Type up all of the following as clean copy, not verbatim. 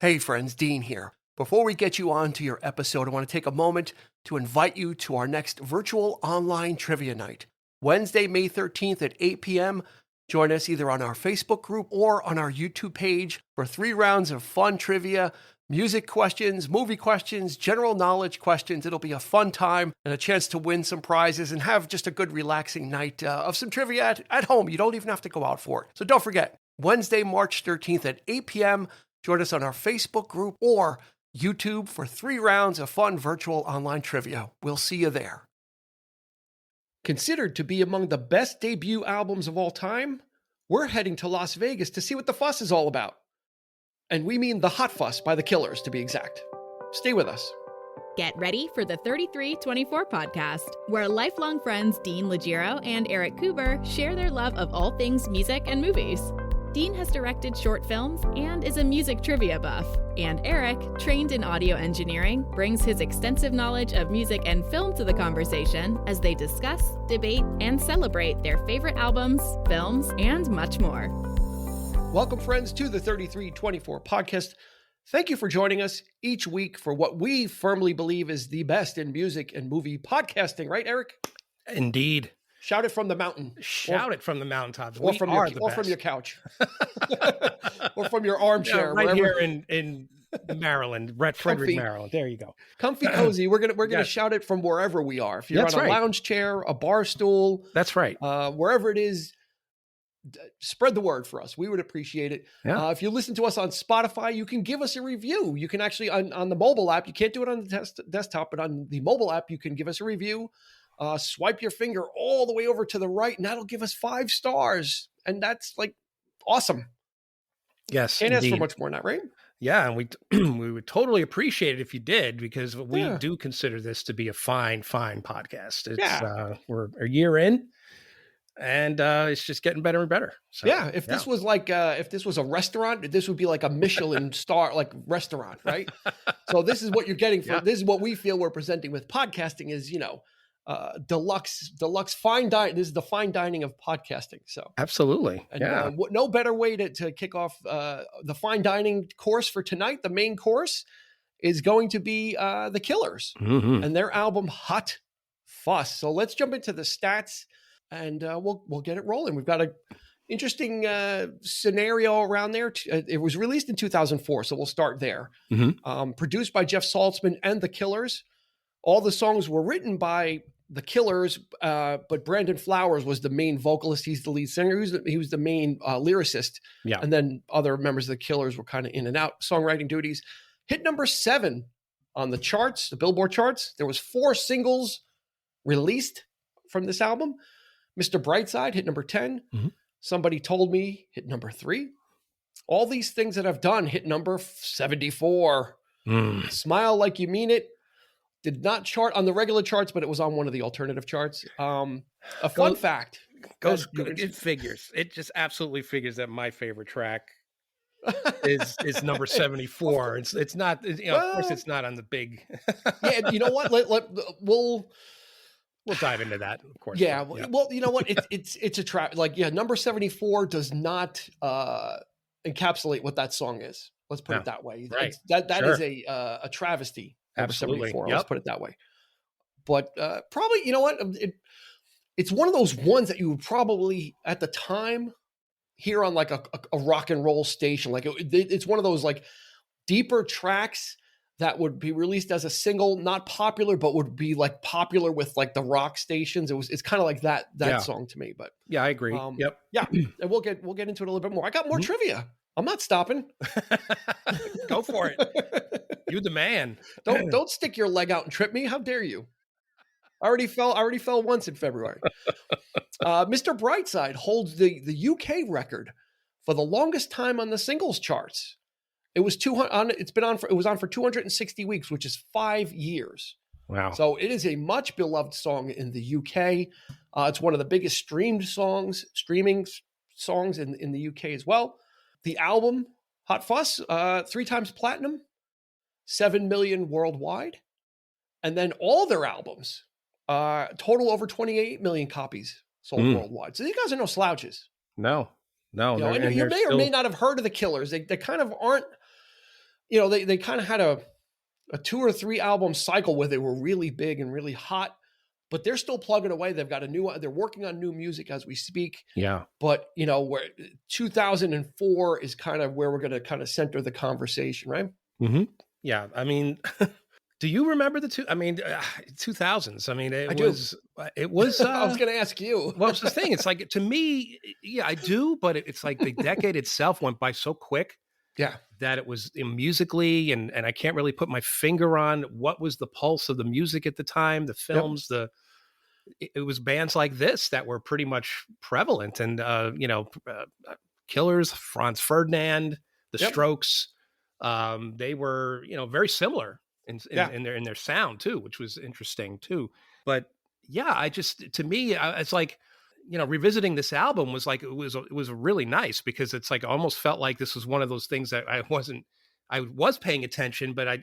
Hey friends, Dean here. Before we get you on to your episode, I want to take a moment to invite you to our next virtual online trivia night. Wednesday, May 13th at 8 p.m. Join us either on our Facebook group or on our YouTube page for 3 rounds of fun trivia, music questions, movie questions, general knowledge questions. It'll be a fun time and a chance to win some prizes and have just a good relaxing night of some trivia at home. You don't even have to go out for it. So don't forget, Wednesday, March 13th at 8 p.m. Join us on our Facebook group or YouTube for 3 rounds of fun virtual online trivia. We'll see you there. Considered to be among the best debut albums of all time, we're heading to Las Vegas to see what the fuss is all about. And we mean the Hot Fuss by the Killers, to be exact. Stay with us. Get ready for the 3324 podcast, where lifelong friends Dean Legiro and Eric Kuber share their love of all things music and movies. Dean has directed short films and is a music trivia buff. And Eric, trained in audio engineering, brings his extensive knowledge of music and film to the conversation as they discuss, debate, and celebrate their favorite albums, films, and much more. Welcome, friends, to the 3324 podcast. Thank you for joining us each week for what we firmly believe is the best in music and movie podcasting, right, Eric? Indeed. Shout it from the mountain. Shout it from the mountaintops. Or from your couch. Or from your armchair. Right here in Maryland, Brett Frederick, Maryland. There you go. Comfy, cozy. We're gonna shout it from wherever we are. If you're on a lounge chair, a bar stool. That's right. Wherever it is, spread the word for us. We would appreciate it. Yeah. If you listen to us on Spotify, you can give us a review. You can actually, on the mobile app, you can't do it on the desktop, but on the mobile app, you can give us a review. Swipe your finger all the way over to the right, and that'll give us 5 stars. And that's like awesome. Yes. Can't ask for much more than that, right? Yeah. And we would totally appreciate it if you did, because we do consider this to be a fine podcast. It's we're a year in, and it's just getting better and better. So, if this was like if this was a restaurant, this would be like a Michelin star like restaurant, right? So this is what you're getting for this is what we feel we're presenting with podcasting is, deluxe fine dining. This is the fine dining of podcasting. So absolutely. And no better way to kick off the fine dining course for tonight. The main course is going to be the Killers and their album Hot Fuss. So let's jump into the stats and we'll get it rolling. We've got a interesting scenario around there. It was released in 2004, so we'll start there. Produced by Jeff Saltzman and the Killers. All the songs were written by the Killers, but Brandon Flowers was the main vocalist. He's the lead singer. He was the main lyricist. Yeah. And then other members of the Killers were kind of in and out songwriting duties. Hit number 7 on the charts, the Billboard charts. There was 4 singles released from this album. Mr. Brightside hit number 10. Somebody Told Me hit number 3. All these things that I've done hit number 74. Smile Like You Mean It did not chart on the regular charts, but it was on one of the alternative charts. A fun fact. It figures. It just absolutely figures that my favorite track is number 74. It's not, of course it's not on the big. Yeah, you know what? We'll dive into that, of course. Yeah. Well, you know what? It's a track. Number 74 does not encapsulate what that song is. Let's put it that way. Right. That is a travesty. Absolutely. 74, let's put it that way. But probably, you know what? It's one of those ones that you would probably at the time hear on like a rock and roll station. Like it's one of those like deeper tracks that would be released as a single, not popular, but would be like popular with like the rock stations. It's kind of like that song to me. But yeah, I agree. Yeah, and we'll get into it a little bit more. I got more trivia. I'm not stopping. Go for it. You're the man. Don't stick your leg out and trip me. How dare you? I already fell once in February. Mr. Brightside holds the UK record for the longest time on the singles charts. It was 200. It was on for 260 weeks, which is 5 years. Wow! So it is a much beloved song in the UK. It's one of the biggest streaming songs in the UK as well. The album Hot Fuss, 3 times platinum, 7 million worldwide, and then all their albums, total over 28 million copies sold worldwide. So these guys are no slouches. No. And you may or may not have heard of the Killers. They kind of aren't. they kind of had a 2 or 3 album cycle where they were really big and really hot, but they're still plugging away. They've got they're working on new music as we speak. Yeah. But, where 2004 is kind of where we're going to kind of center the conversation, right? Mm-hmm. Yeah. I mean, do you remember 2000s? I mean, it was, I was going to ask you. Well, it's the thing. It's like, to me, yeah, I do, but it's like the decade itself went by so quick. Yeah. That it was musically, and I can't really put my finger on what was the pulse of the music at the time, the films, it was bands like this that were pretty much prevalent. And, Killers, Franz Ferdinand, the Strokes, they were, very similar in their sound too, which was interesting too. But yeah, to me, it's like, revisiting this album was like, it was really nice, because it's like, I almost felt like this was one of those things that I was paying attention, but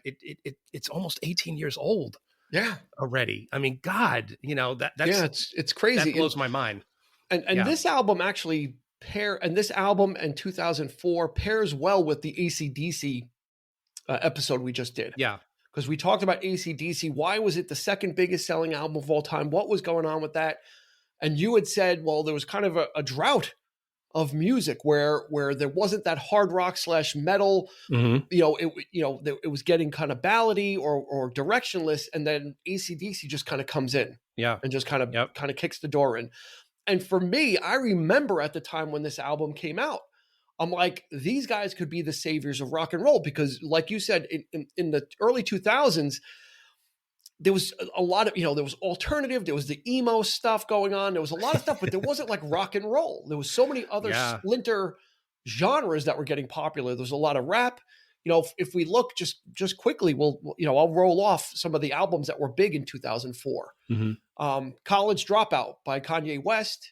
it's almost 18 years old. Yeah. Already. I mean, God, it's crazy. That blows my mind. And this album actually this album and 2004 pairs well with the AC/DC episode we just did. Yeah. Because we talked about AC/DC. Why was it the second biggest selling album of all time? What was going on with that? And you had said, well, there was kind of a drought of music where there wasn't that hard rock / metal. Mm-hmm. It was getting kind of ballady or directionless, and then AC/DC just kind of comes in, and just kind of kicks the door in. And for me, I remember at the time when this album came out, I'm like, these guys could be the saviors of rock and roll, because, like you said, in the early 2000s. There was a lot of, there was alternative, there was the emo stuff going on. There was a lot of stuff, but there wasn't like rock and roll. There was so many other splinter genres that were getting popular. There was a lot of rap. If we look just quickly, I'll roll off some of the albums that were big in 2004. Mm-hmm. College Dropout by Kanye West.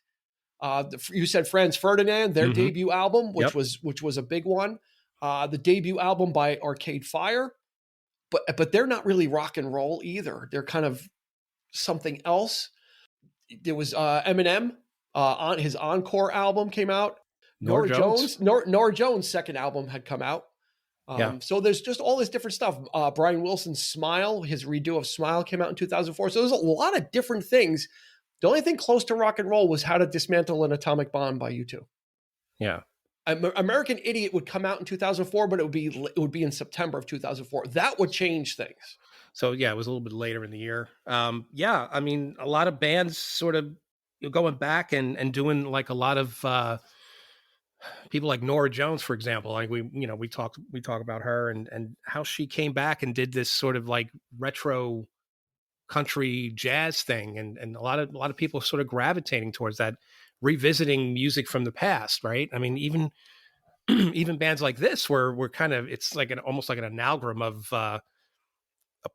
You said Franz Ferdinand, their debut album, which was a big one. The debut album by Arcade Fire. But they're not really rock and roll either. They're kind of something else. There was Eminem on his encore album came out. Nora Jones' second album had come out. So there's just all this different stuff. Brian Wilson's Smile, his redo of Smile, came out in 2004. So there's a lot of different things. The only thing close to rock and roll was How to Dismantle an Atomic Bomb by U2. Yeah. American Idiot would come out in 2004, but it would be in September of 2004. That would change things. So yeah, it was a little bit later in the year. I mean, a lot of bands sort of going back and doing like a lot of people like Nora Jones, for example. Like we talk about her and how she came back and did this sort of like retro country jazz thing, and a lot of people sort of gravitating towards that, revisiting music from the past, right? I mean, even bands like this were kind of, it's like almost like an amalgam of a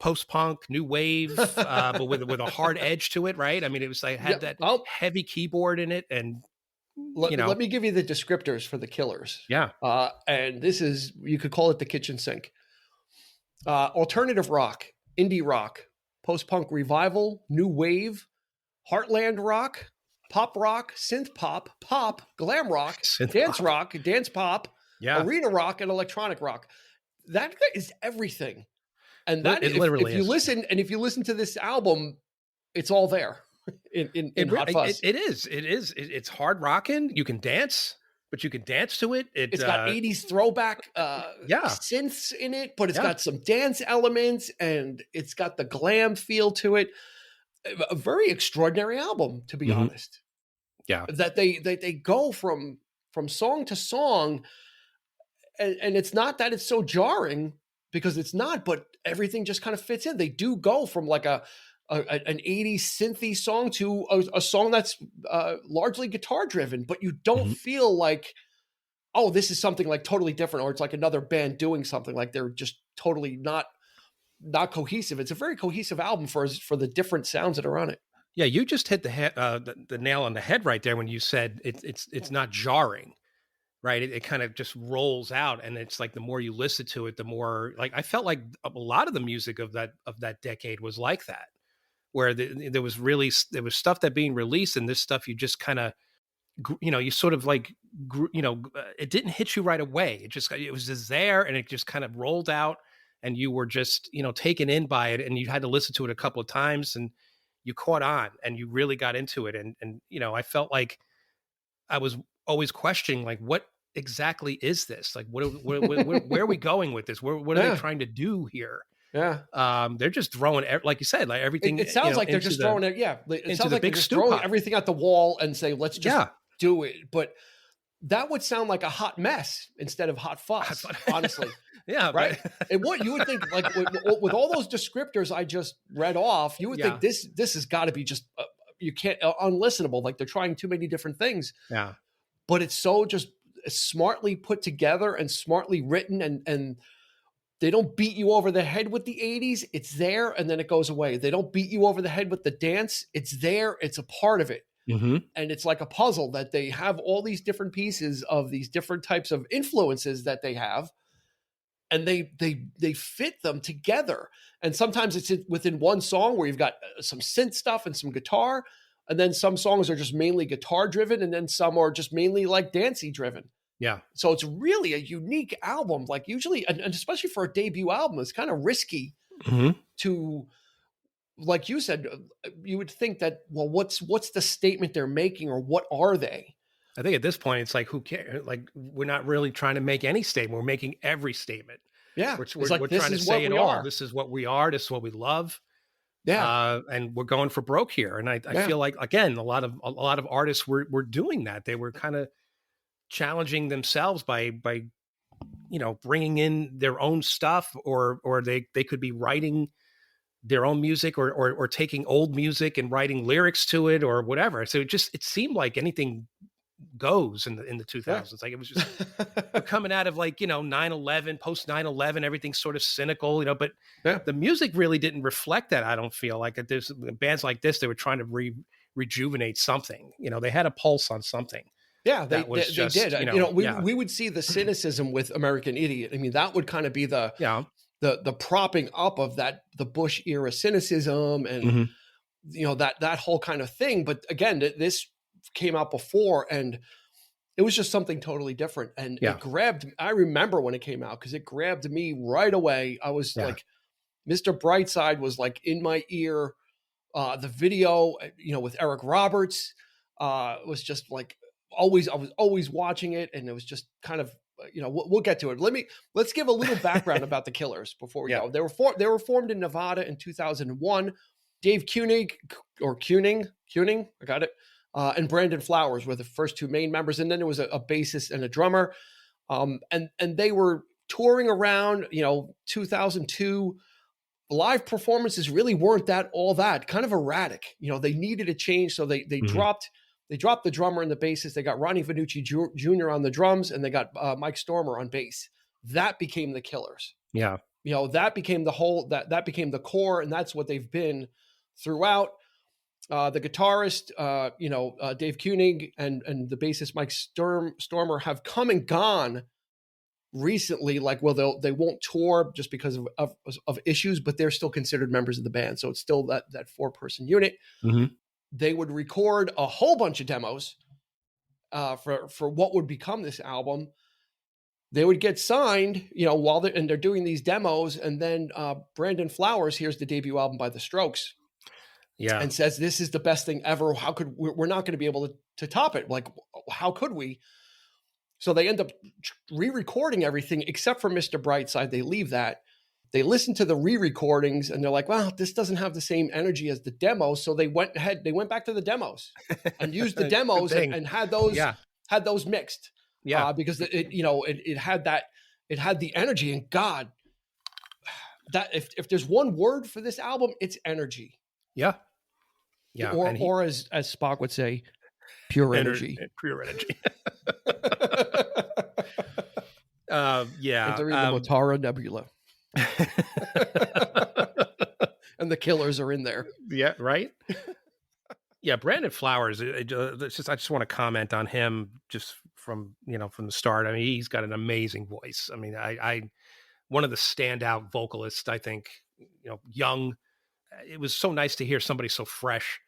post-punk, new wave, but with a hard edge to it, right? I mean, it was like had that heavy keyboard in it, and let me give you the descriptors for the Killers. Yeah, and this is, you could call it the kitchen sink. Alternative rock, indie rock, post-punk revival, new wave, heartland rock, pop rock, synth pop, glam rock, dance pop, arena rock, and electronic rock. That is everything. And that it literally if you listen, and if you listen to this album, it's all there in Hot Fuzz. It is. It's hard rocking. You can dance, but you can dance to it. It's got 80s throwback synths in it, but it's got some dance elements, and it's got the glam feel to it. A very extraordinary album, to be honest. Yeah, that they go from song to song, and it's not that it's so jarring, because it's not, but everything just kind of fits in. They do go from like an 80s synthy song to a song that's largely guitar driven, but you don't feel like, oh, this is something like totally different, or it's like another band doing something. Like they're just totally not cohesive. It's a very cohesive album for the different sounds that are on it. Yeah, you just hit the nail on the head right there when you said it's not jarring, right? It kind of just rolls out, and it's like the more you listen to it, the more, like, I felt like a lot of the music of that decade was like that, where there was stuff that being released, and this stuff you just kind of you sort of like, it didn't hit you right away. It was just there, and it just kind of rolled out, and you were just, taken in by it, and you had to listen to it a couple of times, and you caught on, and you really got into it. And I felt like I was always questioning, like, what exactly is this? Like, where are we going with this? What are they trying to do here? Yeah. They're just throwing, like you said, like everything. It sounds like they're just throwing it. Yeah. It sounds like they're just throwing everything at the wall and say, let's just do it. But that would sound like a hot mess instead of hot fuss, honestly. Yeah. Right. And what you would think, like with all those descriptors I just read off, you would think this has got to be just, you can't, unlistenable. Like they're trying too many different things. Yeah. But it's so just smartly put together and smartly written, and they don't beat you over the head with the 80s. It's there, and then it goes away. They don't beat you over the head with the dance. It's there. It's a part of it. Mm-hmm. And it's like a puzzle that they have all these different pieces of these different types of influences that they have, and they fit them together. And sometimes it's within one song where you've got some synth stuff and some guitar, and then some songs are just mainly guitar driven, and then some are just mainly like dancey driven. Yeah. So it's really a unique album. Like usually, and especially for a debut album, it's kind of risky to, like you said, you would think that, well, what's the statement they're making, or what are they? I think at this point, it's like, who cares? Like, we're not really trying to make any statement. We're making every statement. Yeah. We're trying to say it all. This is what we are. This is what we love. Yeah. And we're going for broke here. And I feel like, again, a lot of artists were doing that. They were kind of challenging themselves by bringing in their own stuff, or they could be writing their own music, or taking old music and writing lyrics to it, or whatever. So it seemed like anything goes in the 2000s. Like it was just we're coming out of 9/11, post 9/11, everything's sort of cynical, but the music really didn't reflect that. I don't feel like there's bands like this, they were trying to rejuvenate something. They had a pulse on something. Yeah, they did. We would see the cynicism with American Idiot. I mean, that would kind of be the propping up of the Bush era cynicism, and that whole kind of thing. But again, this came out before, and it was just something totally different. And it grabbed. I remember when it came out, because it grabbed me right away. I was like, Mr. Brightside was like in my ear. The video, with Eric Roberts, was just like. I was always watching it, and it was just kind of, we'll get to it. Let's give a little background about the Killers before we go. They were formed in Nevada in 2001. Dave Kuning, I got it, and Brandon Flowers were the first two main members, and then there was a bassist and a drummer, and they were touring around, 2002. Live performances really weren't all that kind of erratic. They needed a change, so they dropped. They dropped the drummer and the bassist. They got Ronnie Vannucci Jr. on the drums, and they got Mike Stormer on bass. That became the Killers. Yeah. That became that became the core, and that's what they've been throughout. The guitarist, Dave Kuning, and the bassist Mike Stormer have come and gone recently. Like, well, they won't tour just because of issues, but they're still considered members of the band. So it's still that 4-person unit. Mm-hmm. They would record a whole bunch of demos for what would become this album. They would get signed, while they're doing these demos, and then Brandon Flowers hears the debut album by The Strokes, and says, "This is the best thing ever. How could we're not going to be able to top it? Like, how could we?" So they end up re-recording everything except for Mr. Brightside. They leave that. They listened to the re-recordings, and they're like, well, this doesn't have the same energy as the demos. So they went back to the demos and used the demos and had those mixed. Yeah. Because it had the energy, and God, that if there's one word for this album, it's energy. Yeah. Yeah. Or as Spock would say, pure energy. Pure energy. Entering the Motara Nebula. And the Killers are in there. Yeah, right. Yeah, Brandon Flowers. I just want to comment on him just from the start. I mean, he's got an amazing voice. I mean, I one of the standout vocalists. I think young. It was so nice to hear somebody so fresh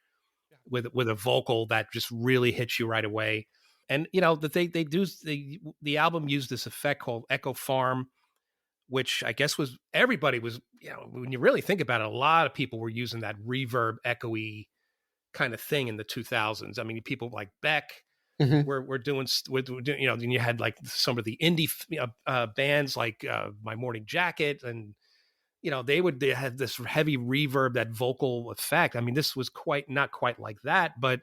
with a vocal that just really hits you right away. And that the album used this effect called Echo Farm, which I guess was everybody was, when you really think about it, a lot of people were using that reverb echoey kind of thing in the 2000s. I mean, people like Beck were doing, then you had like some of the indie bands like My Morning Jacket, and they had this heavy reverb, that vocal effect. I mean, this was not quite like that, but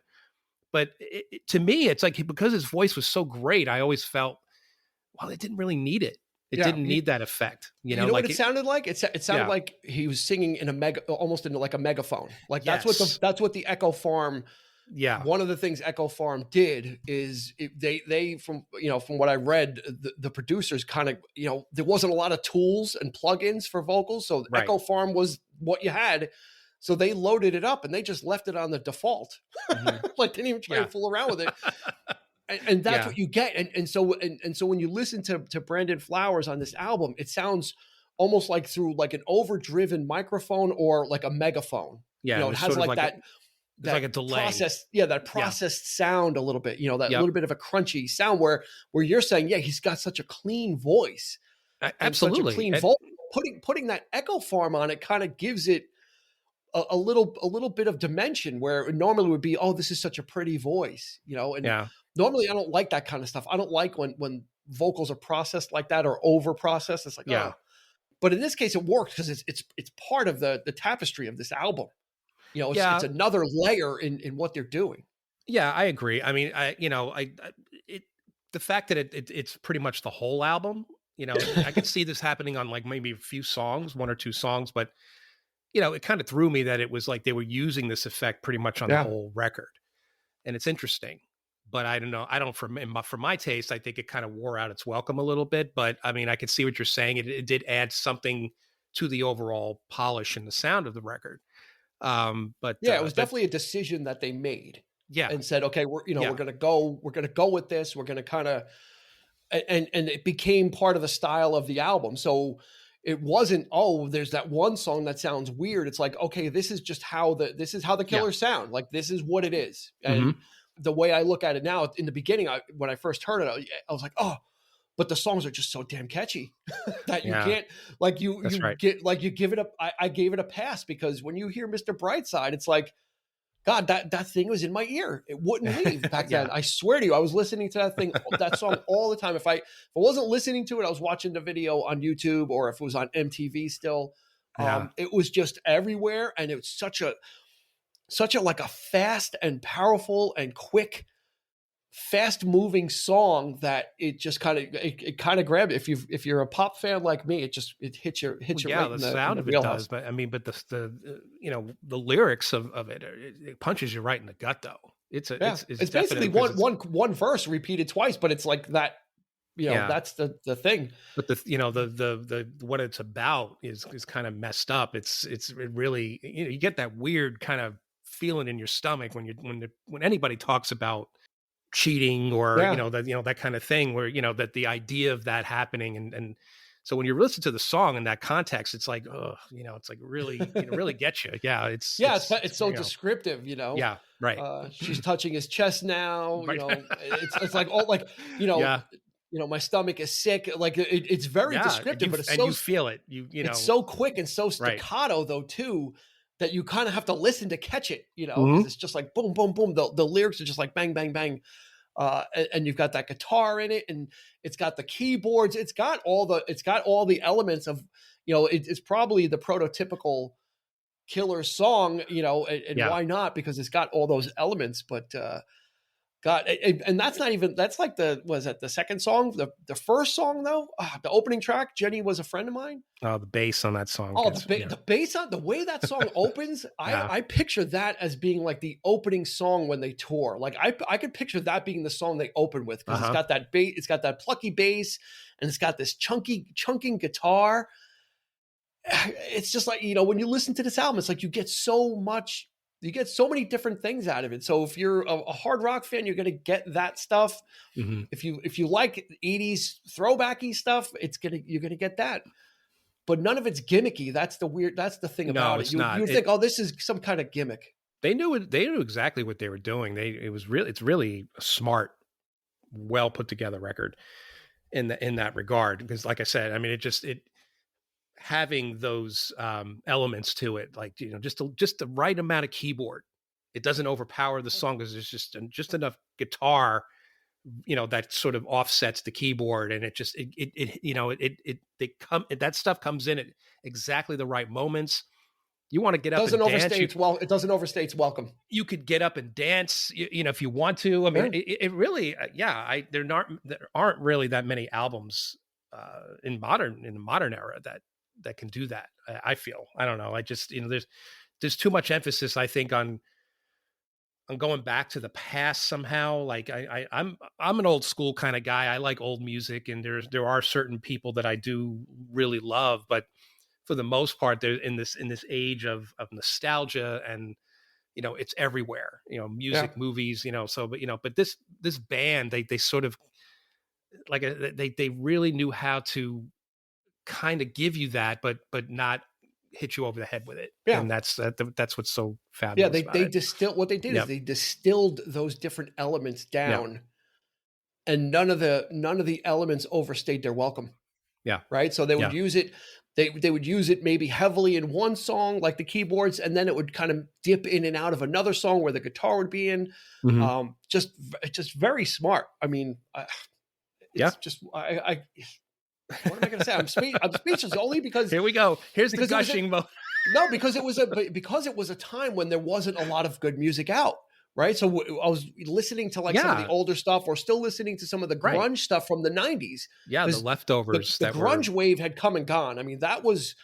to me, it's like, because his voice was so great, I always felt, well, it didn't really need it. It didn't need that effect. You know like what it sounded like? It sounded like he was singing in almost in like a megaphone. Like that's what the Echo Farm. Yeah. One of the things Echo Farm did is they from what I read, the producers kind of, there wasn't a lot of tools and plugins for vocals. So Echo Farm was what you had. So they loaded it up and they just left it on the default. Like, didn't even try to fool around with it. And that's what you get. And so when you listen to Brandon Flowers on this album, it sounds almost like through like an overdriven microphone or like a megaphone. Yeah. It has like that. It's like a delay. Processed sound a little bit, that little bit of a crunchy sound where you're saying, he's got such a clean voice. Absolutely. Such a clean vocal. Putting that Echo Farm on it kind of gives it a little bit of dimension where it normally would be, oh, this is such a pretty voice, and normally I don't like that kind of stuff. I don't like when vocals are processed like that or over processed. It's like, oh. But in this case it works because it's part of the tapestry of this album. It's another layer in what they're doing. Yeah, I agree. I mean, the fact that it's pretty much the whole album, I could see this happening on like maybe a few songs, 1 or 2 songs, but it kind of threw me that it was like they were using this effect pretty much on the whole record. And it's interesting, but I don't know. For my taste, I think it kind of wore out its welcome a little bit, but I mean, I could see what you're saying. It did add something to the overall polish and the sound of the record. But it was definitely a decision that they made. Yeah. And said, okay, we're going to go with this. We're going to kind of, and it became part of the style of the album. So it wasn't, oh, there's that one song that sounds weird. It's like, okay, this is how the Killers sound. Like, this is what it is. And the way I look at it now, in the beginning, when I first heard it, I was like, oh, but the songs are just so damn catchy that you can't, like, you give it up. I gave it a pass because when you hear Mr. Brightside, it's like, God, that thing was in my ear. It wouldn't leave back then. I swear to you, I was listening to that song all the time. If I wasn't listening to it, I was watching the video on YouTube, or if it was on MTV still. It was just everywhere, and it was such a like a fast and powerful and quick, fast moving song that it just kind of grabbed. If you're a pop fan like me, it hits you. Yeah, right, the sound of it does, but I mean, but the lyrics of it punches you right in the gut though. It's basically one verse repeated twice, but it's like that. That's the thing. But the what it's about is kind of messed up. It really, you get that weird kind of feeling in your stomach when anybody talks about cheating or that kind of thing, where that the idea of that happening, and so when you listen to the song in that context, it's like, oh, it's like really really gets you. It's so descriptive. Right. She's touching his chest now. Right. It's like, oh, like my stomach is sick. Like it's very descriptive, but it's so, you feel it. It's so quick and so staccato though too, that you kind of have to listen to catch it. Because it's just like boom, boom, boom. The lyrics are just like bang, bang, bang. And you've got that guitar in it, and it's got the keyboards. It's got all the elements of, it's probably the prototypical Killer song, and why not? Because it's got all those elements, but, God, and that's like the second song, the first song though, the opening track, Jenny Was a Friend of Mine. Oh, the bass on that song. Oh, the bass on the way that song opens, I picture that as being like the opening song when they tour. Like I could picture that being the song they open with, because it's got that bass, it's got that plucky bass, and it's got this chunking guitar. It's just like, when you listen to this album, it's like you get so many different things out of it. So if you're a hard rock fan, you're going to get that stuff. Mm-hmm. If you like 80s throwbacky stuff, you're going to get that. But none of it's gimmicky. That's the thing about it. You think, oh, this is some kind of gimmick. They knew it. They knew exactly what they were doing. It's really a smart, well put together record in that regard. Because, like I said, I mean, it having those elements to it, like, you know, just the right amount of keyboard. It doesn't overpower the song because there's just enough guitar, you know, that sort of offsets the keyboard, and you know, that stuff comes in at exactly the right moments. You want to get up and dance. It doesn't overstay its welcome. You could get up and dance, you know, if you want to. I mean, it really, there aren't really that many albums in the modern era that can do that. I feel, I don't know. I just, you know, there's too much emphasis, I think, on going back to the past somehow. Like I'm an old school kind of guy. I like old music, and there are certain people that I do really love, but for the most part, they're in this age of nostalgia, and, you know, it's everywhere, you know, music, movies, you know, so, but, you know, but this band, they sort of like, they really knew how to kind of give you that, but not hit you over the head with it. Yeah. And that's what's so fabulous. Yeah. They distilled, what they did is they distilled those different elements down, and none of the elements overstayed their welcome. Yeah. Right. So they would use it. They would use it maybe heavily in one song, like the keyboards, and then it would kind of dip in and out of another song where the guitar would be in. Mm-hmm. Just very smart. I mean, just what am I going to say? I'm speechless only because here we go. Here's the gushing mode. No, because it was a time when there wasn't a lot of good music out. Right. So I was listening to like some of the older stuff, or still listening to some of the grunge stuff from the 90s. Yeah. The leftovers. The grunge wave had come and gone. I mean, that was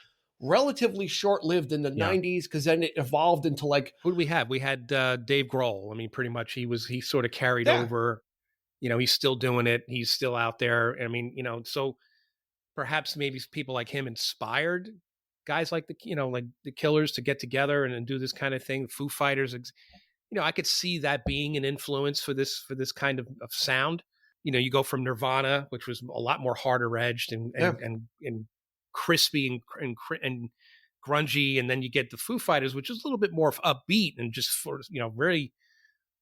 relatively short-lived in the 90s, because then it evolved into like, who did we have? We had Dave Grohl. I mean, pretty much he sort of carried over, you know, he's still doing it. He's still out there. I mean, you know, so perhaps maybe people like him inspired guys like the Killers to get together and do this kind of thing. Foo Fighters, you know, I could see that being an influence for this kind of sound. You know, you go from Nirvana, which was a lot more harder edged and crispy and grungy, and then you get the Foo Fighters, which is a little bit more upbeat and just for, you know, very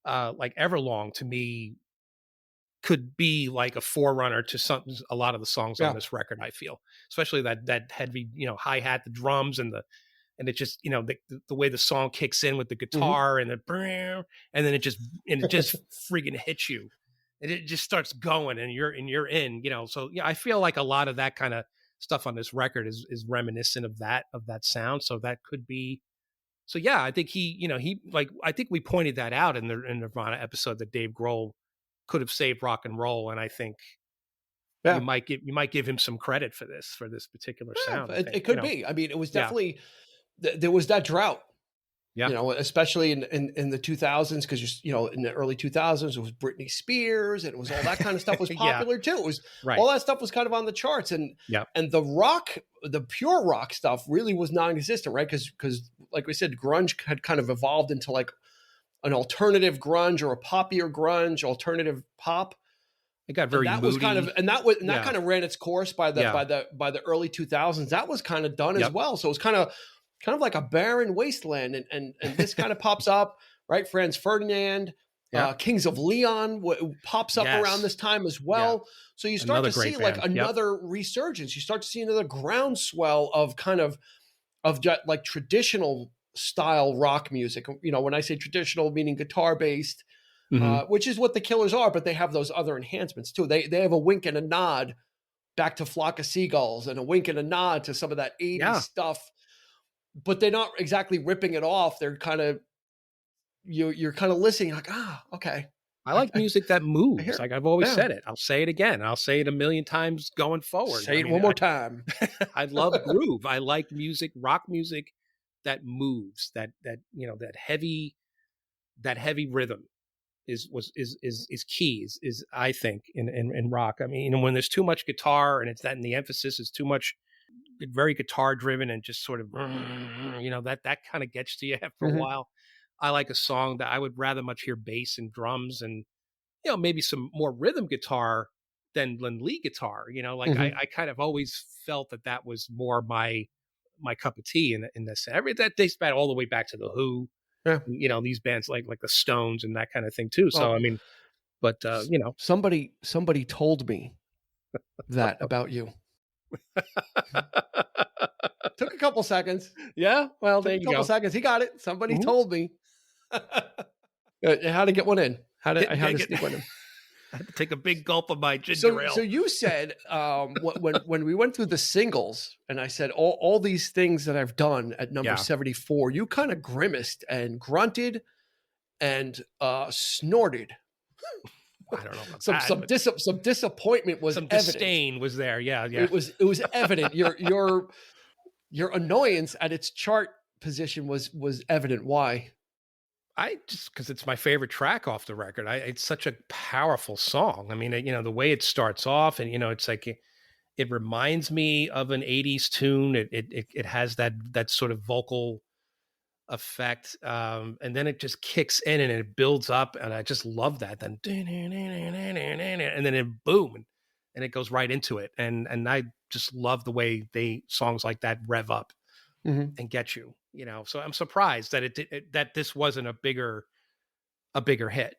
like Everlong to me could be like a forerunner to a lot of the songs on this record. I feel, especially that heavy, you know, hi-hat, the drums, and it just, you know, the way the song kicks in with the guitar and then it just freaking hits you, and it just starts going, and you're in, you know. So yeah, I feel like a lot of that kind of stuff on this record is reminiscent of that sound. So that could be. So yeah, I think I think we pointed that out in the Nirvana episode, that Dave Grohl could have saved rock and roll, and I think you might give him some credit for this particular sound. It could be. I mean, it was definitely there was that drought. Yeah. You know, especially in the 2000s, because you know, in the early 2000s, it was Britney Spears, and it was all that kind of stuff was popular too. It was all that stuff was kind of on the charts, and the pure rock stuff really was non-existent, right? Because like we said, grunge had kind of evolved into like an alternative grunge or a poppier grunge, alternative pop. It got very moody. Was kind of, and that kind of ran its course by the early 2000s. That was kind of done as well. So it was kind of like a barren wasteland, and this kind of pops up, right? Franz Ferdinand, Kings of Leon pops up around this time as well. Yeah. So you start to see like another resurgence. You start to see another groundswell of kind of like traditional style rock music. You know, when I say traditional, meaning guitar based, which is what the Killers are, but they have those other enhancements too. They have a wink and a nod back to Flock of Seagulls, and a wink and a nod to some of that 80s stuff. But they're not exactly ripping it off. They're kind of, you're kind of listening like, okay. I like music that moves. Like I've always said it. I'll say it again. I'll say it a million times going forward. Say it one more time. I love groove. I like music, rock music that moves, that you know, that heavy rhythm is key, is I think in rock. I mean, you know, when there's too much guitar and the emphasis is too much, very guitar driven, and just sort of, you know, that kind of gets to you after a while. I like a song that I would rather much hear bass and drums and, you know, maybe some more rhythm guitar than lead guitar. You know, like I kind of always felt that was more my cup of tea in this. That dates back all the way back to the Who, Yeah. You know, these bands like the Stones and that kind of thing too. So Well, I mean, but you know, somebody told me that about you. Took a couple seconds. yeah. Well, Took there a you couple go. seconds. He got it. Somebody Mhm. told me. How to get one in? How to Get sneak one in? I had to take a big gulp of my ginger So ale. you said when we went through the singles, and I said all these things that I've done at number 74, you kind of grimaced and grunted and snorted. I don't know about that. Some disappointment was Some evident. disdain was there. Yeah. It was evident. Your annoyance at its chart position was evident. Why? I just because it's my favorite track off the record. It's such a powerful song. I mean, you know, the way it starts off, and you know, it's like it reminds me of an '80s tune. It has that sort of vocal effect, and then it just kicks in and it builds up, and I just love that. Then and then it boom, and it goes right into it, and I just love the way songs like that rev up and get you. You know, so I'm surprised that that this wasn't a bigger hit.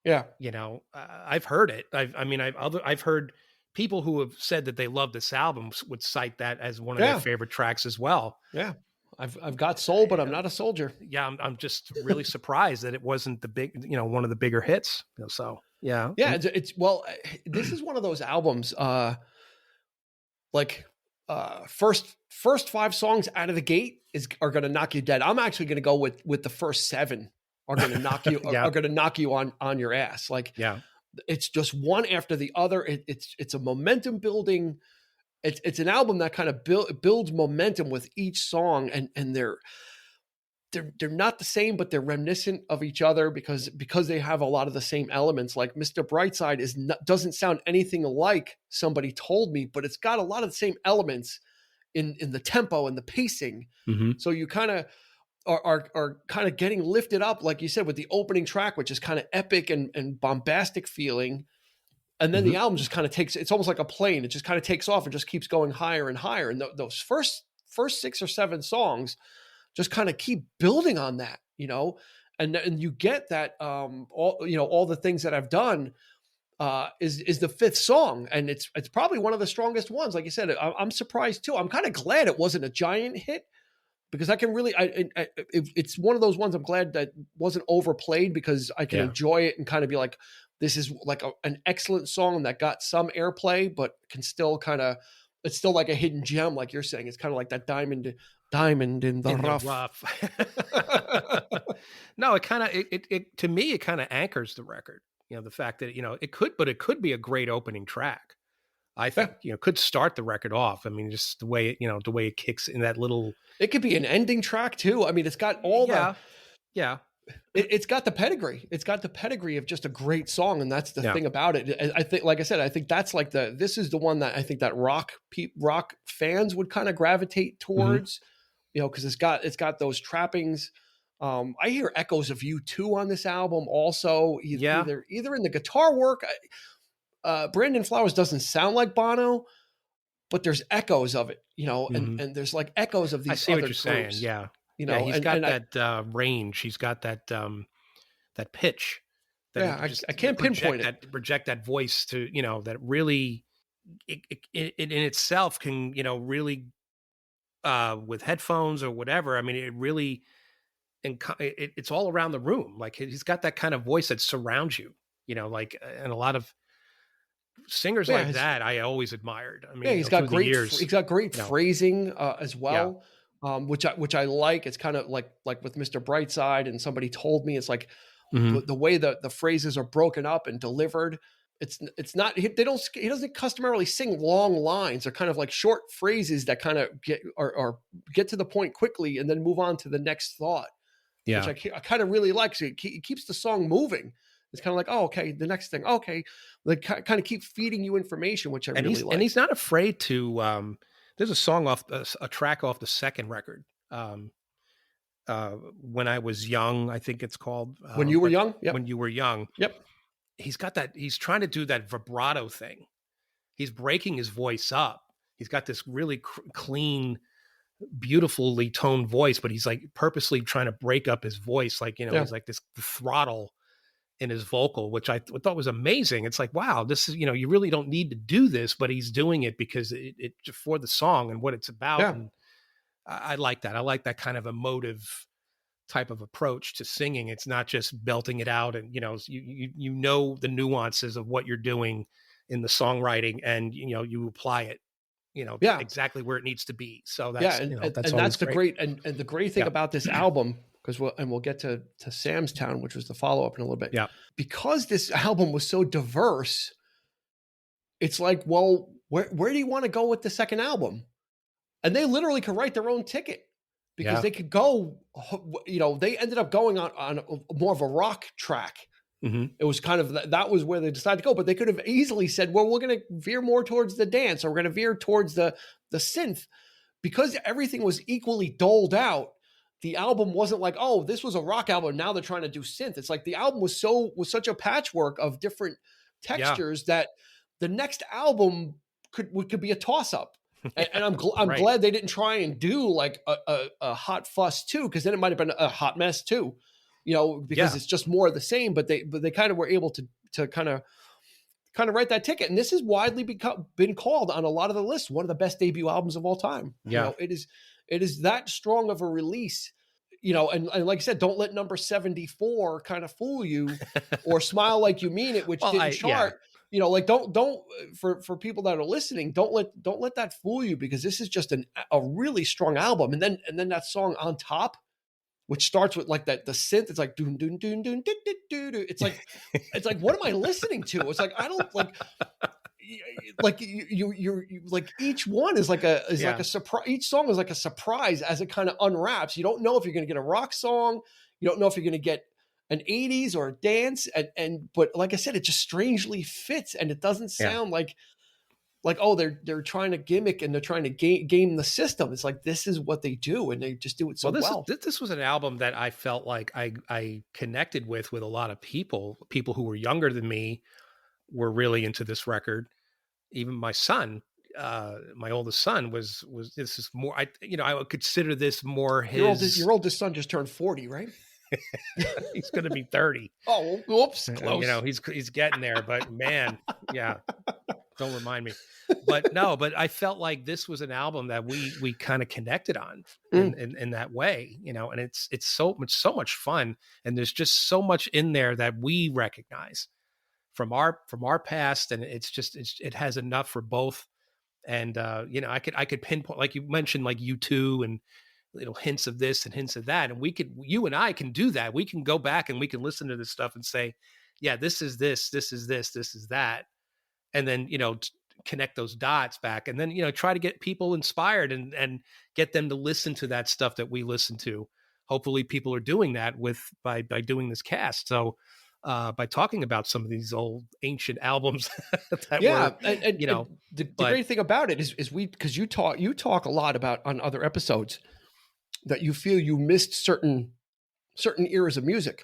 Yeah. You know, I've heard it. I've heard people who have said that they love this album would cite that as one of their favorite tracks as well. Yeah. I've got soul, but I'm not a soldier. Yeah. I'm just really surprised that it wasn't one of the bigger hits. You know, so yeah. Yeah. Well, this is one of those albums, first 5 songs out of the gate are going to knock you dead. I'm actually going to go with the first 7 are going to knock you are going to knock you on your ass. Like, it's just one after the other. It's a momentum building. It's an album that kind of builds momentum with each song, and they're not the same, but they're reminiscent of each other because they have a lot of the same elements. Like Mr. Brightside doesn't sound anything like Somebody Told Me, but it's got a lot of the same elements in the tempo and the pacing. So you kind of are kind of getting lifted up, like you said, with the opening track, which is kind of epic and bombastic feeling. And then the album just kind of it's almost like a plane. It just kind of takes off and just keeps going higher and higher. And those first 6 or 7 songs just kind of keep building on that, you know, and you get that, all the things that I've done is the 5th song. And it's probably one of the strongest ones. Like you said, I'm surprised too. I'm kind of glad it wasn't a giant hit, because I can really, it's one of those ones I'm glad that wasn't overplayed, because I can enjoy it and kind of be like, this is like an excellent song that got some airplay, but can still it's still like a hidden gem. Like you're saying, it's kind of like that diamond in the rough. No, it to me, it kind of anchors the record. You know, the fact that, you know, it could be a great opening track. I think, could start the record off. I mean, just the way it kicks in that little. It could be an ending track too. I mean, it's got all it's got the pedigree. It's got the pedigree of just a great song, and that's the thing about it. I think, like I said, I think that's like this is the one that I think that rock fans would kind of gravitate towards, because it's got those trappings. I hear echoes of U2 on this album also. Either in the guitar work. Brandon Flowers doesn't sound like Bono, but there's echoes of it, and there's like echoes of these. I see what you're saying. Yeah. He's got that range. He's got that pitch. I can't pinpoint it. Project that voice to, that really, it in itself can, really, with headphones or whatever. I mean, it really, it's all around the room. Like, he's got that kind of voice that surrounds you, and a lot of singers like that I always admired. I mean, he's got great phrasing as well, which I like. It's kind of like with Mr. Brightside and Somebody Told Me. It's like the way the phrases are broken up and delivered. It's not he doesn't customarily sing long lines. They're kind of like short phrases that kind of get to the point quickly and then move on to the next thought. Yeah, which I kind of really like. So it keeps the song moving. It's kind of like, oh, okay, the next thing, okay. They kind of keep feeding you information, which I really like. And he's not afraid to. There's a song a track off the second record. When I Was Young, I think it's called. When You Were Young? Yep. When You Were Young. Yep. He's got that. He's trying to do that vibrato thing. He's breaking his voice up. He's got this really clean beautifully toned voice, but he's like purposely trying to break up his voice. Like, he's like this throttle in his vocal, which I thought was amazing. It's like, wow, this is, you really don't need to do this, but he's doing it because it for the song and what it's about. Yeah. And I like that. I like that kind of emotive type of approach to singing. It's not just belting it out, and you know the nuances of what you're doing in the songwriting, and you apply it exactly where it needs to be. So that's that's the great and the great thing about this album, because we'll get to Sam's Town, which was the follow-up in a little bit. Yeah. Because this album was so diverse, it's like, well, where do you want to go with the second album? And they literally could write their own ticket, because they could go, they ended up going on more of a rock track. Mm-hmm. It was kind of, that was where they decided to go, but they could have easily said, well, we're going to veer more towards the dance, or we're going to veer towards the synth. Because everything was equally doled out, the album wasn't like, oh, this was a rock album, now they're trying to do synth. It's like the album was such a patchwork of different textures that the next album could be a toss-up. And I'm glad they didn't try and do like a Hot Fuss 2, because then it might have been a Hot Mess 2, because it's just more of the same. But they kind of were able to kind of write that ticket. And this has widely been called on a lot of the lists one of the best debut albums of all time. Yeah, it is that strong of a release. And like I said, don't let number 74 kind of fool you, or Smile Like You Mean It, which didn't chart. Like don't for people that are listening, don't let that fool you, because this is just a really strong album. And then that song On Top, which starts with like that the synth, it's like doon doon doon doon doon doon doon. It's like what am I listening to? It's like I don't like you like each one is like a surprise. Each song is like a surprise as it kind of unwraps. You don't know if you're going to get a rock song. You don't know if you're going to get an 80s or a dance, but like I said, it just strangely fits, and it doesn't sound like oh, they're trying to gimmick and they're trying to game the system. It's like, this is what they do, and they just do it so well. This was an album that I felt like I connected with a lot of people who were younger than me were really into this record. Even my son, my oldest son was this is more, I would consider this more his. Your oldest son just turned 40, right? He's going to be 30. Oh, whoops, close. He's getting there, but man, yeah, don't remind me. But I felt like this was an album that we kind of connected on in that way, and it's so much fun, and there's just so much in there that we recognize from our past, and it has enough for both. And I could pinpoint, like you mentioned, like U2 and little hints of this and hints of that. And you and I can do that. We can go back and we can listen to this stuff and say, yeah, this is this, this is this, this is that. And then, connect those dots back, and then, try to get people inspired and get them to listen to that stuff that we listen to. Hopefully people are doing that by doing this cast. So, by talking about some of these old ancient albums that the great thing about it is because you talk a lot about on other episodes that you feel you missed certain eras of music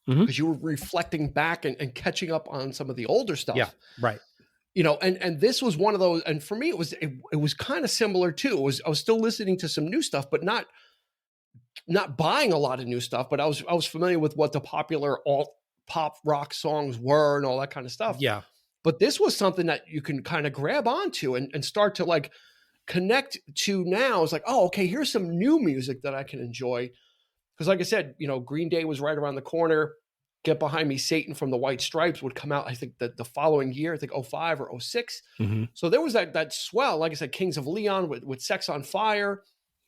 because you were reflecting back and catching up on some of the older stuff. Yeah, right. And this was one of those. And for me, it was kind of similar too. I was still listening to some new stuff, but not buying a lot of new stuff. But I was familiar with what the popular alt pop rock songs were and all that kind of stuff. Yeah. But this was something that you can kind of grab onto and start to like connect to now. It's like, oh, okay, here's some new music that I can enjoy. Because like I said, Green Day was right around the corner. Get Behind Me, Satan from the White Stripes would come out, I think, the following year, I think 05 or 06. Mm-hmm. So there was that swell. Like I said, Kings of Leon with Sex on Fire.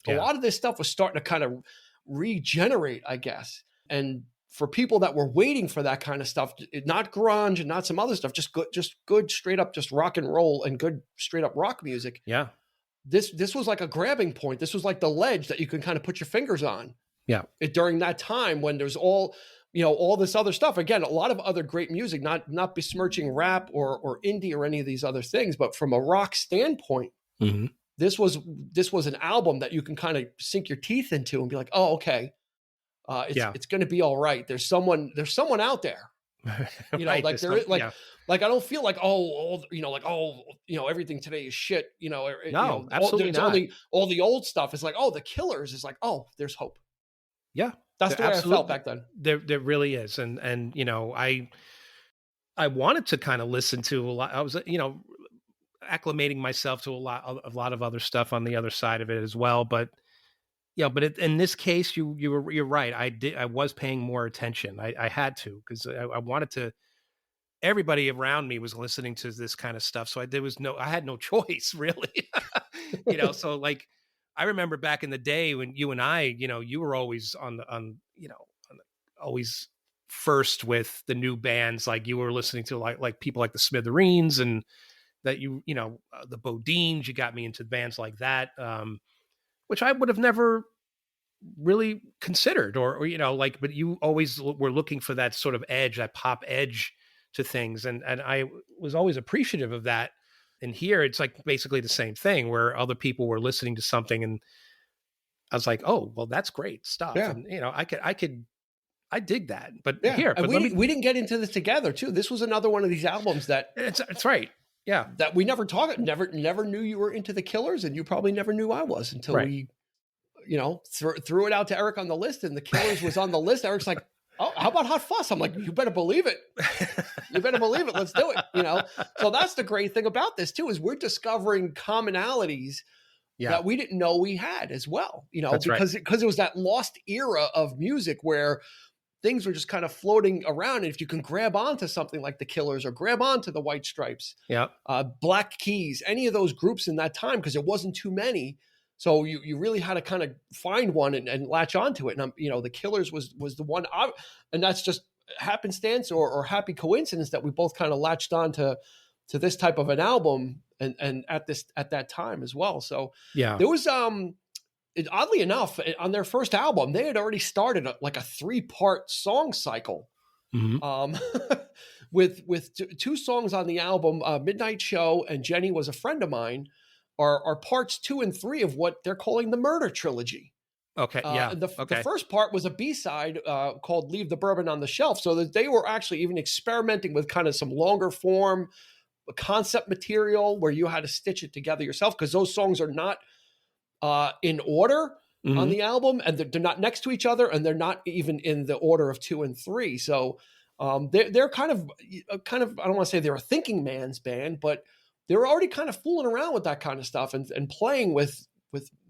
A lot of this stuff was starting to kind of regenerate, I guess. And for people that were waiting for that kind of stuff, not grunge and not some other stuff, just good straight up, just rock and roll and good straight up rock music. Yeah. This was like a grabbing point. This was like the ledge that you can kind of put your fingers on. Yeah. During that time when there's all this other stuff. Again, a lot of other great music, not besmirching rap or indie or any of these other things, but from a rock standpoint, this was an album that you can kind of sink your teeth into and be like, oh, okay. It's going to be all right. There's someone out there. Like This there stuff, is like I don't feel like everything today is shit. No, absolutely There's not. only all the old stuff is like, oh, the Killers is like, oh, there's hope. Yeah, That's the way I felt back then. There really is, and I wanted to kind of listen to a lot. I was acclimating myself to a lot of other stuff on the other side of it as well. But in this case, you're right. I was paying more attention. I had to, because I wanted to. Everybody around me was listening to this kind of stuff, so I had no choice really. So like I remember back in the day when you and I, you were always always first with the new bands. Like you were listening to like people like the Smithereens, and that the Bodines. You got me into bands like that, which I would have never really considered, or but you always were looking for that sort of edge, that pop edge to things, and I was always appreciative of that. And here it's like basically the same thing, where other people were listening to something, and I was like, oh, well, that's great stuff. Yeah. And I dig that. But yeah, and we didn't get into this together too. This was another one of these albums that it's right. Yeah, that we never never knew you were into the Killers, and you probably never knew I was until we threw it out to Eric on the list, and the Killers was on the list. Eric's like, oh, how about Hot Fuss? I'm like, you better believe it. You better believe it. Let's do it. So that's the great thing about this too, is we're discovering commonalities that we didn't know we had as well, because it was that lost era of music where things were just kind of floating around. And if you can grab onto something like the Killers, or grab onto the White Stripes, Black Keys, any of those groups in that time, because it wasn't too many. So you really had to kind of find one and latch onto it. And the Killers was the one, and that's just happenstance or happy coincidence that we both kind of latched on to this type of an album and at that time as well. So there was oddly enough, on their first album, they had already started a 3-part song cycle. With two songs on the album, Midnight Show and Jenny Was a Friend of Mine, are parts 2 and 3 of what they're calling the Murder Trilogy. Okay, The first part was a B-side called Leave the Bourbon on the Shelf, so that they were actually even experimenting with kind of some longer form concept material where you had to stitch it together yourself, because those songs are not in order on the album, and they're not next to each other, and they're not even in the order of 2 and 3. So they're kind of I don't want to say they're a thinking man's band, but they were already kind of fooling around with that kind of stuff and playing with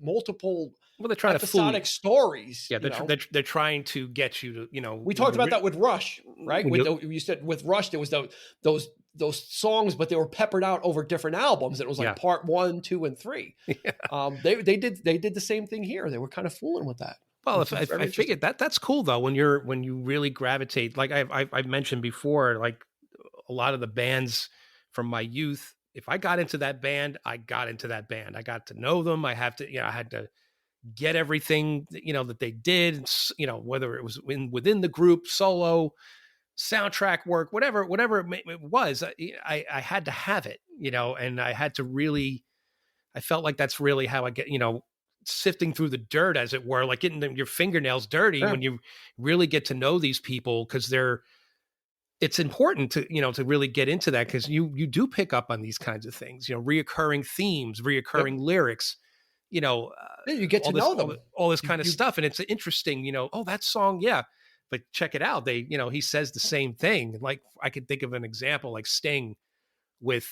multiple they're trying episodic stories. Yeah, they're trying to get you to, We talked about that with Rush, right? You said with Rush, there was those songs, but they were peppered out over different albums. It was like part 1, 2, and 3. They did the same thing here. They were kind of fooling with that. Well, I figured that's cool though, when you really gravitate, like I've mentioned before, like a lot of the bands from my youth. If I got into that band, I got into that band. I got to know them. I had to get everything, that they did, whether it was within the group, solo, soundtrack work, whatever it was, I had to have it, and I had to really, I felt like that's really how I get, sifting through the dirt, as it were, like getting your fingernails dirty when you really get to know these people, because it's important to, to really get into that, because you do pick up on these kinds of things, reoccurring themes, reoccurring lyrics, you get to know them, all this kind of stuff. And it's interesting, oh, that song. Yeah. But check it out. He says the same thing. Like I could think of an example, like Sting with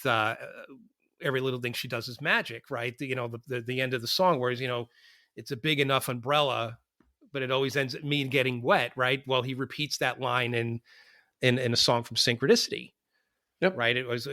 Every Little Thing She Does Is Magic, right? The end of the song, whereas, it's a big enough umbrella, but it always ends at me getting wet, right? Well, he repeats that line in a song from Synchronicity. Yep. Right. It was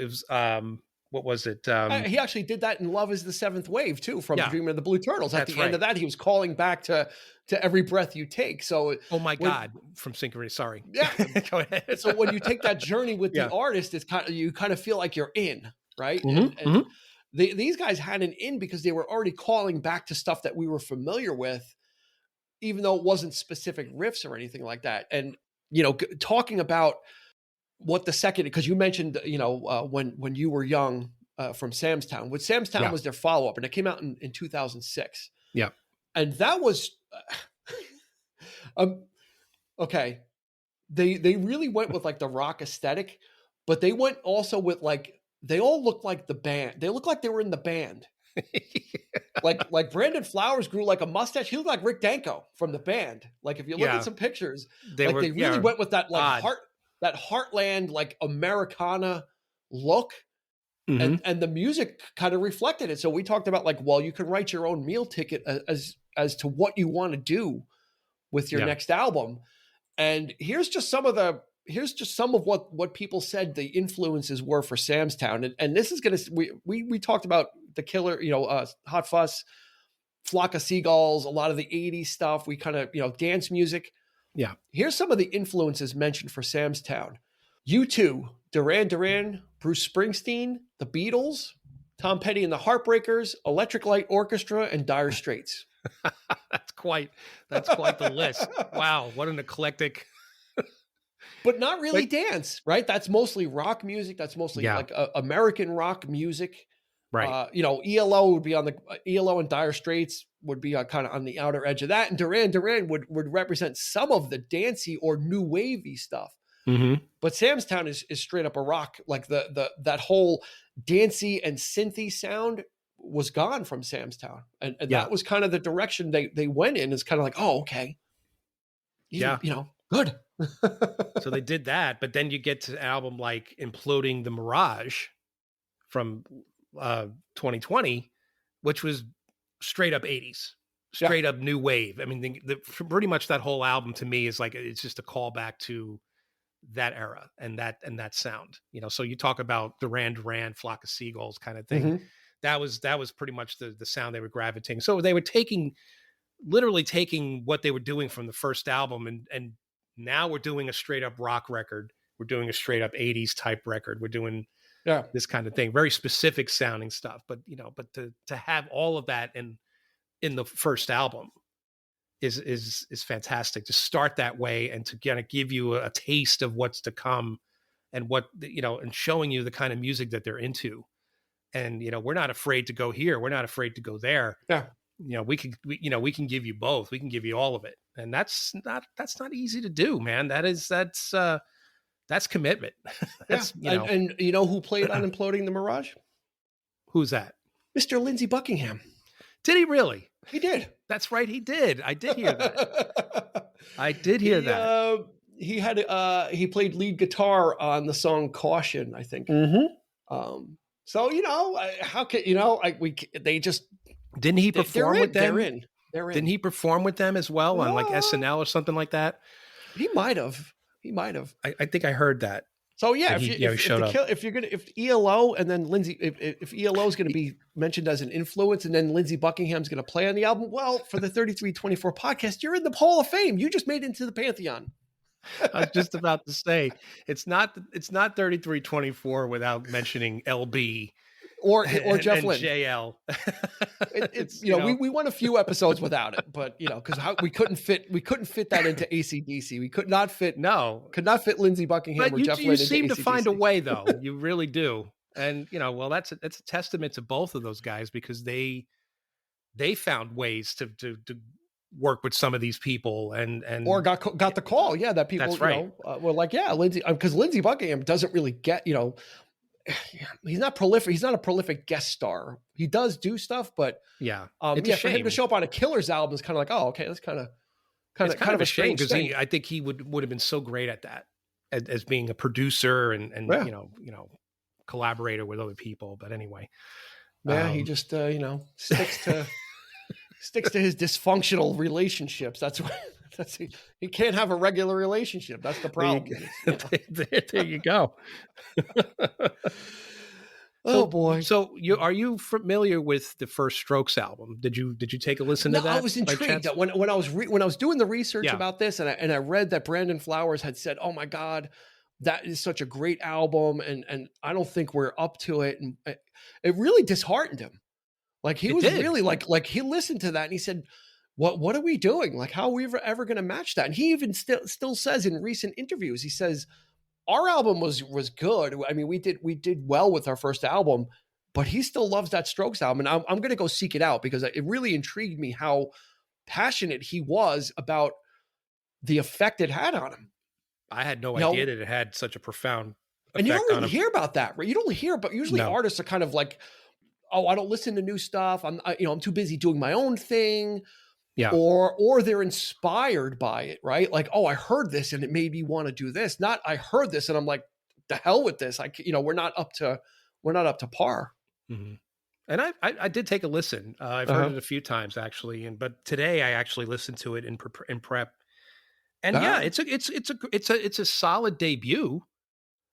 what was it? He actually did that in Love Is the Seventh Wave too, from Dreaming of the Blue Turtles. At the end of that, he was calling back to Every Breath You Take. So, God, from Synchronicity. Sorry. Yeah. Go ahead. So when you take that journey with the artist, it's you kind of feel like you're in, right? And these guys had an in because they were already calling back to stuff that we were familiar with, even though it wasn't specific riffs or anything like that. And, talking about what the second, because you mentioned, when you were young from Sam's Town, which Sam's Town was their follow-up, and it came out in 2006. Yeah. And that was, okay. they really went with like the rock aesthetic, but they went also with like, they all look like the band. They look like they were in the band. Like Brandon Flowers grew like a mustache. He looked like Rick Danko from the band. Like if you look at some pictures, they really went with that like that heartland, like Americana look. And the music kind of reflected it. So we talked about like, well, you can write your own meal ticket as to what you want to do with your next album. And here's just some of what people said the influences were for Sam's Town. And this is going to, we talked about the Killer, Hot Fuss, Flock of Seagulls, a lot of the 80s stuff. We kind of, dance music. Yeah. Here's some of the influences mentioned for Sam's Town. U2, Duran Duran, Bruce Springsteen, the Beatles, Tom Petty and the Heartbreakers, Electric Light Orchestra, and Dire Straits. That's quite the list. Wow, what an eclectic. But not really dance, right? That's mostly rock music. That's mostly like American rock music. Right. ELO would be on the ELO, and Dire Straits would be kind of on the outer edge of that. And Duran Duran would represent some of the dancey or new wavy stuff. Mm-hmm. But Sam's Town is straight up a rock. Like that whole dancey and synthy sound was gone from Sam's Town. And that was kind of the direction they went in. It's kind of like, oh, okay. Good. So they did that, but then you get to an album like Imploding the Mirage from 2020, which was straight up 80s, straight up new wave. I mean, pretty much that whole album to me is like, it's just a callback to that era and that sound, so you talk about Duran Duran, Flock of Seagulls kind of thing. Mm-hmm. That was pretty much the sound they were gravitating. So they were literally taking what they were doing from the first album and now we're doing a straight up rock record. We're doing a straight up 80s type record. We're doing this kind of thing, very specific sounding stuff, but to have all of that in the first album is fantastic, to start that way and to kind of give you a taste of what's to come and what, and showing you the kind of music that they're into. And, we're not afraid to go here. We're not afraid to go there. Yeah. We can give you both. We can give you all of it. And that's not easy to do, man. That's commitment. That's, And you know who played on Imploding the Mirage? Who's that? Mr. Lindsey Buckingham. Did he really? He did. That's right. He did. I did hear that. I did hear that. He played lead guitar on the song Caution, I think. Mm-hmm. So, how can, they just. Didn't he perform with them? They're in. Didn't he perform with them as well on like SNL or something like that? He might have. I think I heard that. So yeah, if ELO and then Lindsey, if ELO is going to be mentioned as an influence and then Lindsey Buckingham's going to play on the album, well, for the 3324 podcast, you're in the Hall of Fame. You just made it into the Pantheon. I was just about to say it's not 3324 without mentioning LB or Jeff Lynne. JL. We went a few episodes without it, but because we couldn't fit that into AC/DC. We could not fit Lindsey Buckingham but or Jeff Lynne. You seem to find a way, though. You really do, and that's a testament to both of those guys because they found ways to work with some of these people and or got the call. Yeah, that people were like, yeah, Lindsey, because Lindsey Buckingham doesn't really get he's not prolific. He's not a prolific guest star. He does do stuff, but for him to show up on a Killers album is kind of like, oh, okay, that's kind of a shame because I think he would have been so great at that as being a producer and collaborator with other people. But anyway, he just sticks to his dysfunctional relationships. He can't have a regular relationship. That's the problem. There you go. Boy. So are you familiar with the first Strokes album? Did you take a listen to that? I was intrigued when I was doing the research about this and I read that Brandon Flowers had said, "Oh my God, that is such a great album," and I don't think we're up to it, and it really disheartened him. Like he was really like he listened to that and he said, What are we doing? Like, how are we ever going to match that? And he even still says in recent interviews, he says, our album was good. I mean, we did well with our first album, but he still loves that Strokes album. And I'm going to go seek it out because it really intrigued me how passionate he was about the effect it had on him. I had no You know, idea that it had such a profound and you effect don't on really him. hear about that, right? You don't hear, but usually No. artists are kind of like, oh, I don't listen to new stuff. I'm too busy doing my own thing, Yeah. or they're inspired by it, right? Like, oh, I heard this and it made me want to do this. Not I heard this and I'm like, the hell with this. We're not up to par. Mm-hmm. And I did take a listen. I've heard it a few times actually, but today I actually listened to it in prep. And yeah, it's a solid debut.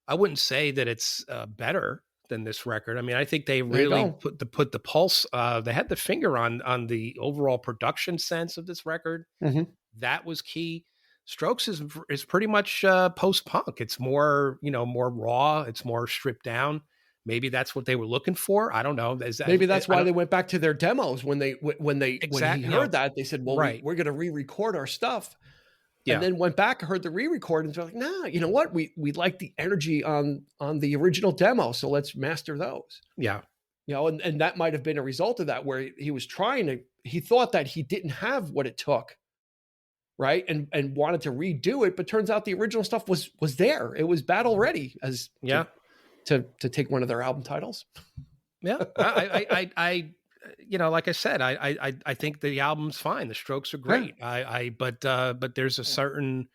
I wouldn't say that it's better than this record. I mean, I think they really put the pulse. They had the finger on the overall production sense of this record. Mm-hmm. That was key. Strokes is pretty much post punk. It's more more raw. It's more stripped down. Maybe that's what they were looking for. I don't know. Maybe that's why they went back to their demos when he heard that. They said, "Well, we're going to re-record our stuff." Yeah. And then went back, heard the re-record, and they're like, "Nah, you know what? We like the energy on the original demo, so let's master those." Yeah. And that might have been a result of that, where he thought that he didn't have what it took, right? And wanted to redo it, but turns out the original stuff was there. It was battle ready to take one of their album titles. Yeah. I like I said, I think the album's fine. The Strokes are great. Yeah. But there's a certain,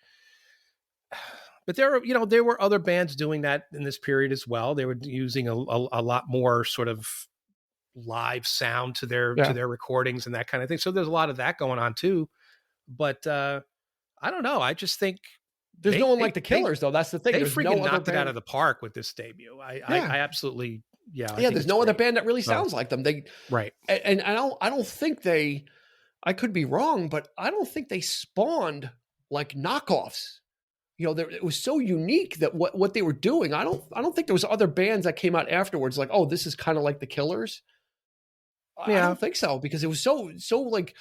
but there were other bands doing that in this period as well. They were using a lot more sort of live sound to their recordings and that kind of thing. So there's a lot of that going on too. But I don't know. I just think there's no one like the Killers, though. That's the thing. They freaking knocked it out of the park with this debut. I absolutely. There's no other band that really sounds like them. Right. And I don't think I could be wrong, but I don't think they spawned like knockoffs. It was so unique that what they were doing. I don't think there was other bands that came out afterwards like, oh, this is kind of like the Killers. I don't think so, because it was so like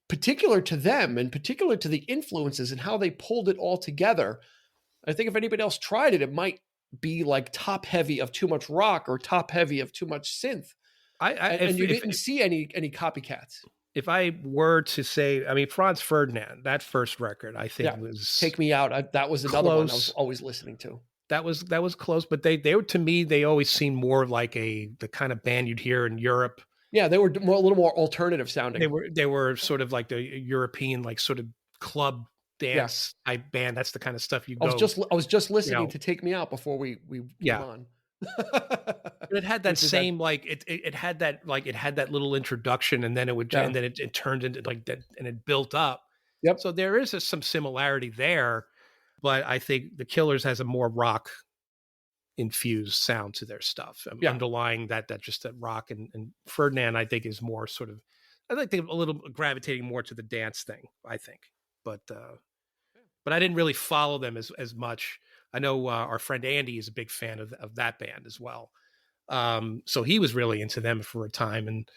particular to them and particular to the influences and how they pulled it all together. I think if anybody else tried it, it might be like top heavy of too much rock or top heavy of too much synth. You didn't see any copycats. If I were to say, I mean, Franz Ferdinand, that first record, I think was Take Me Out. That was another one I was always listening to. That was close, but they were, to me, they always seemed more like the kind of band you'd hear in Europe. Yeah, they were a little more alternative sounding. They were sort of like the European, like sort of club dance type band. That's the kind of stuff you go. I was just listening to Take Me Out before we came on. But it had that same it had that little introduction, and then it would and then it turned into like that, and it built up. Yep. So there is some similarity there, but I think the Killers has a more rock infused sound to their stuff. Underlying that just that rock, and Ferdinand, I think, is more sort of, I think a little gravitating more to the dance thing, I think. But I didn't really follow them as much. I know our friend Andy is a big fan of that band as well. So he was really into them for a time, and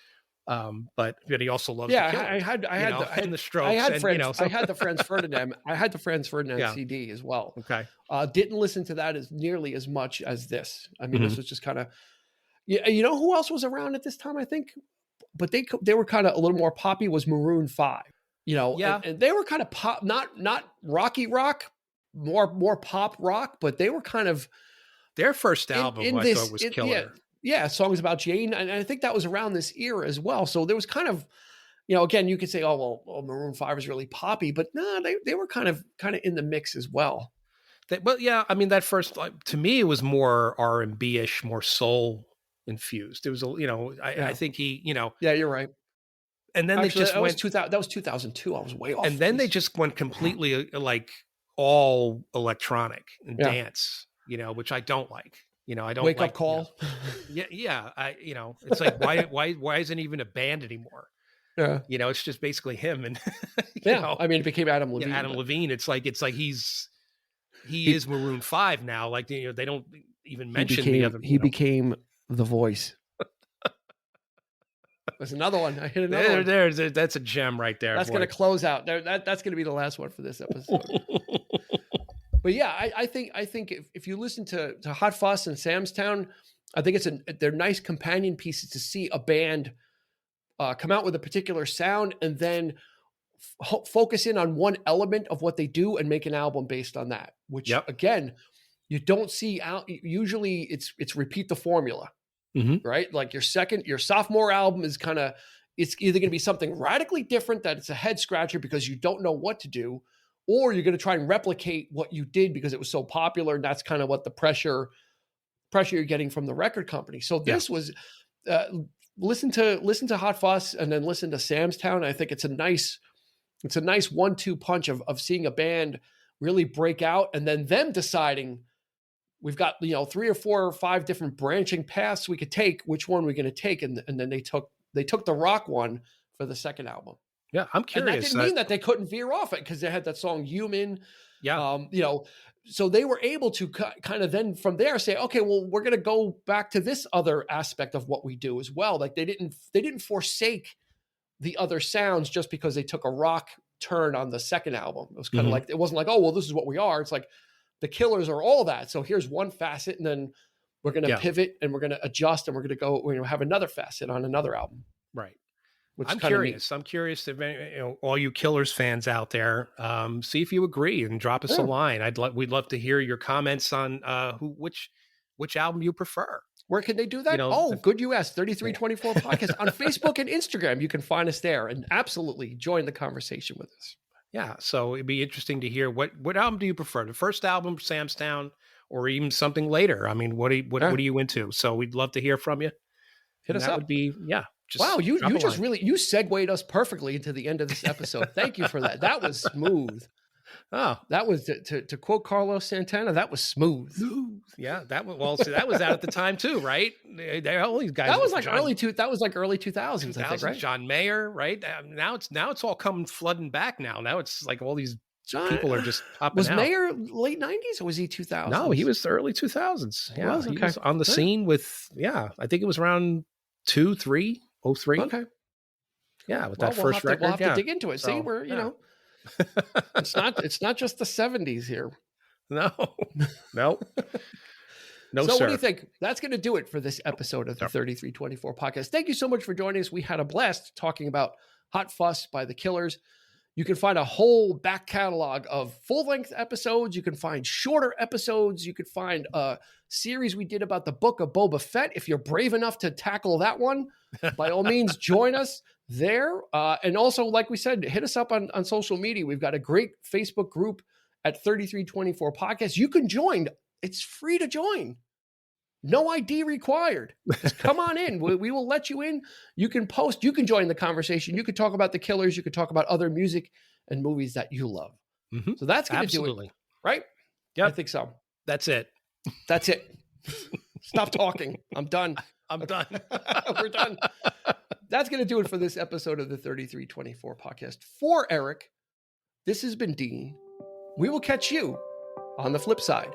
but he also loves the Killers. I had the Strokes. I had friends. I had the Franz Ferdinand. I had the Franz Ferdinand CD as well. Okay. Didn't listen to that as nearly as much as this. I mean, this was just kind of. You know who else was around at this time? I think, but they were kind of a little more poppy. Was Maroon 5? And they were kind of pop, not rocky rock, more pop rock, but they were kind of their first album. I thought was killer. Yeah, songs about Jane, and I think that was around this era as well. So there was kind of, again, you could say, oh well, Maroon 5 is really poppy, but no, they were kind of in the mix as well. I mean, that first, to me, it was more R&B-ish, more soul infused. It was, I think he, Yeah, you're right. And then they just went. That was 2002. I was way off. And then they just went completely like all electronic and dance, which I don't like. I don't Wake Up Call. Yeah. It's like why isn't even a band anymore? Yeah. It's just basically him and. I mean, it became Adam Levine. Adam Levine. It's like he is Maroon 5 now. Like they don't even mention the other. He became the voice. There's another one. I hit another one. That's a gem right there. That's going to close out. That's going to be the last one for this episode. But yeah, I think if you listen to Hot Fuss and Sam's Town, I think they're nice companion pieces to see a band come out with a particular sound and then focus in on one element of what they do and make an album based on that, which again, you don't see out. Usually it's repeat the formula, right? Like your sophomore album is it's either going to be something radically different that it's a head scratcher because you don't know what to do, or you're going to try and replicate what you did because it was so popular. And that's kind of what the pressure you're getting from the record company. So this was, listen to Hot Fuss and then listen to Sam's Town. I think it's a nice 1-2 punch of seeing a band really break out and then them deciding we've got, 3 or 4 or 5 different branching paths we could take, which one we're going to take. And then they took the rock one for the second album. Yeah. I'm curious. And that didn't mean that they couldn't veer off it because they had that song Human. Yeah. So they were able to kind of then from there say, okay, well, we're going to go back to this other aspect of what we do as well. Like they didn't forsake the other sounds just because they took a rock turn on the second album. It was kind of like, it wasn't like, oh, well, this is what we are. It's like the Killers are all that. So here's one facet and then we're going to pivot and we're going to adjust and we're going to go, have another facet on another album. Right. I'm curious. I'm curious if all you Killers fans out there, see if you agree and drop us a line. We'd love to hear your comments on which album you prefer. Where can they do that? Good you asked. 3324 Podcast on Facebook and Instagram. You can find us there and absolutely join the conversation with us. Yeah, so it'd be interesting to hear what album do you prefer? The first album, Sam's Town, or even something later? I mean, what are you into? So we'd love to hear from you. Hit us up. Would be wow, you just really segued us perfectly into the end of this episode. Thank you for that. That was smooth. Oh, that was to quote Carlos Santana. That was smooth. Yeah, that was that was out at the time too, right? All these guys. That was like early 2000s. I think, right? John Mayer, right? Now it's all coming flooding back. Now it's like all these people are just popping was out. Mayer late 90s or was he 2000s? No, he was the early 2000s. Yeah, he was on the scene with I think it was around 2003. Okay. Yeah, with that first record. We'll have to dig into it. See, we're it's not just the 70s here. No. No, so sir. What do you think? That's going to do it for this episode of the 3324 Podcast. Thank you so much for joining us. We had a blast talking about Hot Fuss by the Killers. You can find a whole back catalog of full-length episodes. You can find shorter episodes. You can find a series we did about the book of Boba Fett. If you're brave enough to tackle that one, by all means, join us there. And also, like we said, hit us up on social media. We've got a great Facebook group at 3324 Podcast. You can join. It's free to join. No ID required. Just come on in. We will let you in. You can post. You can join the conversation. You can talk about the Killers. You can talk about other music and movies that you love. Mm-hmm. So that's going to do it. Right? Yeah, I think so. That's it. That's it. Stop talking. I'm done. I'm done. We're done. That's going to do it for this episode of the 3324 Podcast. For Eric, this has been Dean. We will catch you on the flip side.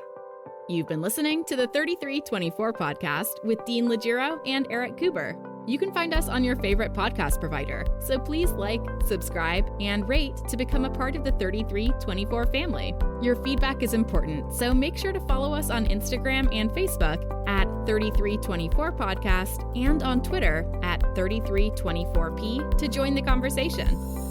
You've been listening to the 3324 Podcast with Dean Legiro and Eric Kuber. You can find us on your favorite podcast provider, so please like, subscribe, and rate to become a part of the 3324 family. Your feedback is important, so make sure to follow us on Instagram and Facebook at 3324 Podcast and on Twitter at 3324P to join the conversation.